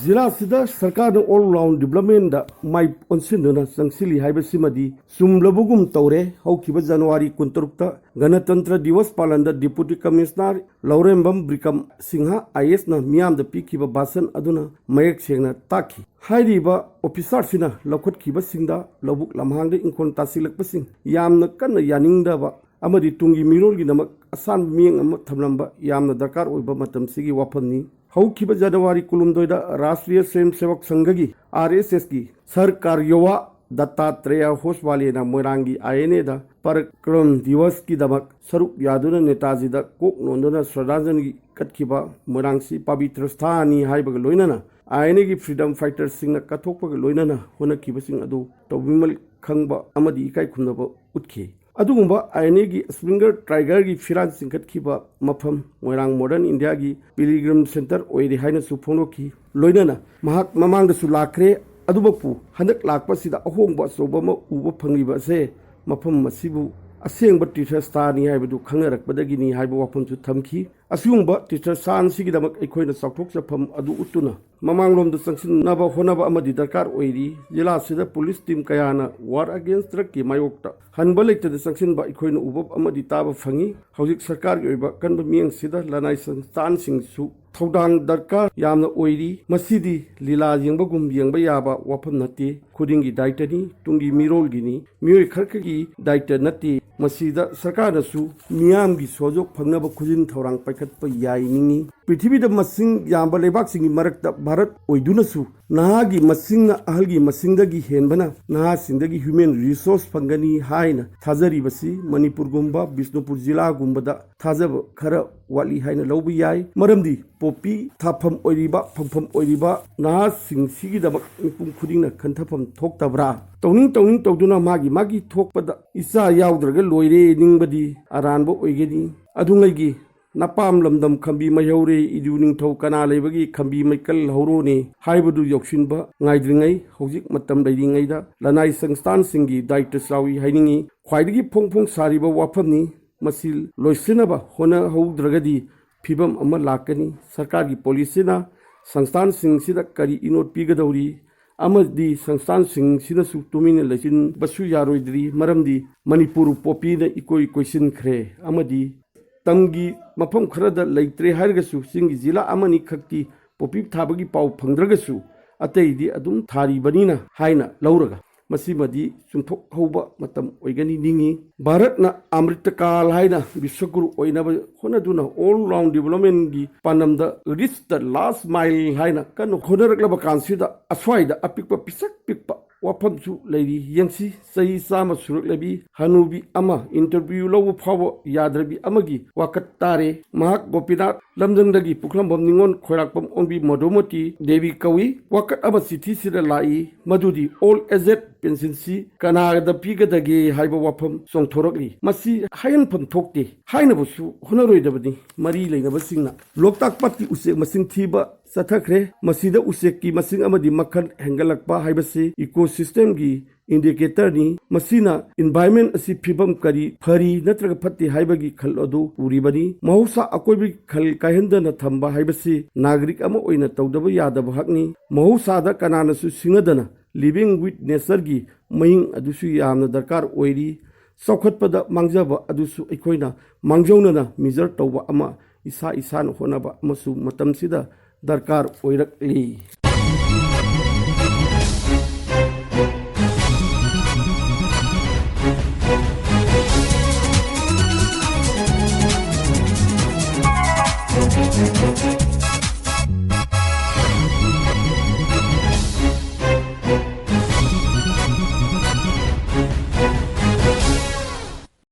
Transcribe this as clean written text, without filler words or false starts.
जिला सरकार all round development माइ ओनसिन चंगसिली है चुम्लबगुम तौरे हौखिब जनवरी 23 गणतंत्र दिवस पालन deputy commissioner लौरेंबम Bikram Sinha IS मियाम पीखिब भाषण मयेक सेंगना ताखी हाइरिबा ऑफिसर सिना लौखटखिब सिंगदा लौबुक लमहांग इंखोन तासिलकपसिंग यामना कन्न यानिंगदबा अमदी तुंगी मिरोलगिदमक असान मियेंग अम थमलंबा यामना दरकार ओइबा मतमसिगी वाफमनी हौखिब जनवरी 22 राष्ट्रीय स्वयं सेवक संघ की RSS की सरकार युवा दत्तात्रेय होसवालेना मोरांगी INA पराक्रम दिवस की दमक सरुक यादुना नेताजी कोक नोंदना श्रद्धांजलि कटखिबा मोरांगसी पवित्र स्थानी हाइबग लोइनना INA की फ्रीडम फाइटर सिंह कथोपग लोइनना होनखिबसिंग अदु तौबिमल खंगबा अमदी इकाई खुंदबा उतखे अदुगुंबा INA की स्प्रिंगर टाइगर की फिरान सिंखटखिबा मफम मोरांग मॉडर्न इंडिया की पिलग्रिम सेंटर ओइरे हाइना सुफोंगलोखि लोइनना महाक ममांगदसु लाखरे अदुबपु हंदक लाखपसिदा अहोंगबा अचौबा उबा फंगिबसे मफम मसिबु असेंग टीचर स्टार है खंगरकपदगिनी वाफमसु थमखी असिगुंबा टीचर सान सिगिदमक अखोइना चाउथोकचफम अदु उतुना ममांगलोमदा चंगसिननबा होनबा अमदि दरकार ओइरी जिला सिदा पुलिस टीम कयाना वार अगेंस्ट ड्रग की मायोक्ता हनबा लेक्तदा चंगसिनबा अखोइना उबब अमदि ताबा फंगी हौजिक सरकार की ओइबा कनबा मियंग सिदा लनाई संस्थान सिंगसु थौदांग दरकार यामना ओइरी मसिदी लीला येंबगुम येंबा याबा वाफम नते खुदिंगी दायित्वनी तुंगी मिरोलगिनी मियोय खरखगी दायित्व नते मसीदा सरकारनसु मियामगी सोजोक फंगनबा खुजिन थौरांग पाइखटपा याइनिंगी पृथ्वीदा मसिंग यामबा लेबाकसिंगी मरक्ता भारत ओइदुनसु नहागी मसिंगना अहलगी मसिंगदगी हेनबना नहासिंगदगी ह्यूमन रिसोर्स फंगनी हाइना थाजरीबसी मणिपुरगुंबा बिष्णुपुर जिला गुंबदा थाजब खरा वाली हाइना लौबा याइ मरमदी पोपी थाफम ओइरिबा फंफम ओइरिबा नहासिंगसिगिदमक मिपुम खुदिंगना खंथफम थोक्तब्रा तौनिंग तौदुना मागी थोकपदा इसा याउद्रगा लोइरे निंगबदी अरानबो ओइगेनी अदुंगैगी नपाम लमदम खंबी मयौरे इदु निंगथौ कना लेबगी खंबी Maikal हौरोने हाइबदु योक्सिनबा ngaidringai hojik matam leiringaida lanai संस्थान सिंगी दायित्व सावी हाइनिंगी ख्वाइदगी फोंफोंग सारिबा वाफमनी मसिल लोइसिनबा होना हौद्रगदी फिबम अमा लाकनी सरकार की पॉलिसीना संस्थान सिंगसिदा करी इनोट पीगदौरी अमदी संस्थान सिंगसिनसु तुमिन लेजिन बसु यारोइद्री मरमदी मणिपुर पोपीना इकोई कोइसिन खरे अमदी तंगी मफम खरद लेत्रे हारगसु सिंगी जिला अमनी खक्ति पोपी थाबगी पाउ फंद्रगसु अतैदी अदुम थारीबनीना हाइना लौरगा मसीमदी चुंथोक हौबा मतम ओइगनी निंगी भारतना अमृत काल हाइना विश्वगुरु ओइनब होनदुना ऑल राउंड डेवलपमेंट की पानमदा रिच द लास्ट माइल हाइना कनो होनरकलबा कांसिदा अस्वाइदा अपिकपा पिसक पिकपा वाफमसु लेरी यंसी सही साम सुरक लेबी हनुबी अमा इंटरव्यू लौ फावो याद्रबी अमगी वाकत तारे महाक गोपीनाथ लमजंगदगी पुखलमबम निंगोन खोराकपम ओंबी मधुमती देवी कवि वाकत अमा सिथि सिदा लाई मधुदी ऑल एजेड पेंसिनसी कनागदा पीगदगे हाइबा वाफम सोंथोरकली मसी हायनफम थोकते हाइनबसु होनरोइदबनी मरी लेनबसिंगना लोकताक पाटी उसे मसिंग थीबा सथखरे मसीदा उसेक की मसिंग अमदी मखन हेंगलकपा हाइबसे इकोसिस्टम की इंडिकेटर नि मसीना एनवायरनमेंट असि फिबम करी फरी नत्रग फत्ती हाइबगी खल अदु उरिबनी महौसा अकोइबी खल काहेंदना थंबा हाइबसे नागरिक अमा ओइना तौदब यादब हकनी महौसादा कनानसु सिंगदना लिविंग विथ नेचर की महिंग अदुसु यामना दरकार ओइरी सौखटपदा मांगजबा अदुसु अखोइना मांगजौनना मिजर तौबा अमा इसा इसान होनबा अमसु मतमसिदा दरकार ओइरकली Thank you.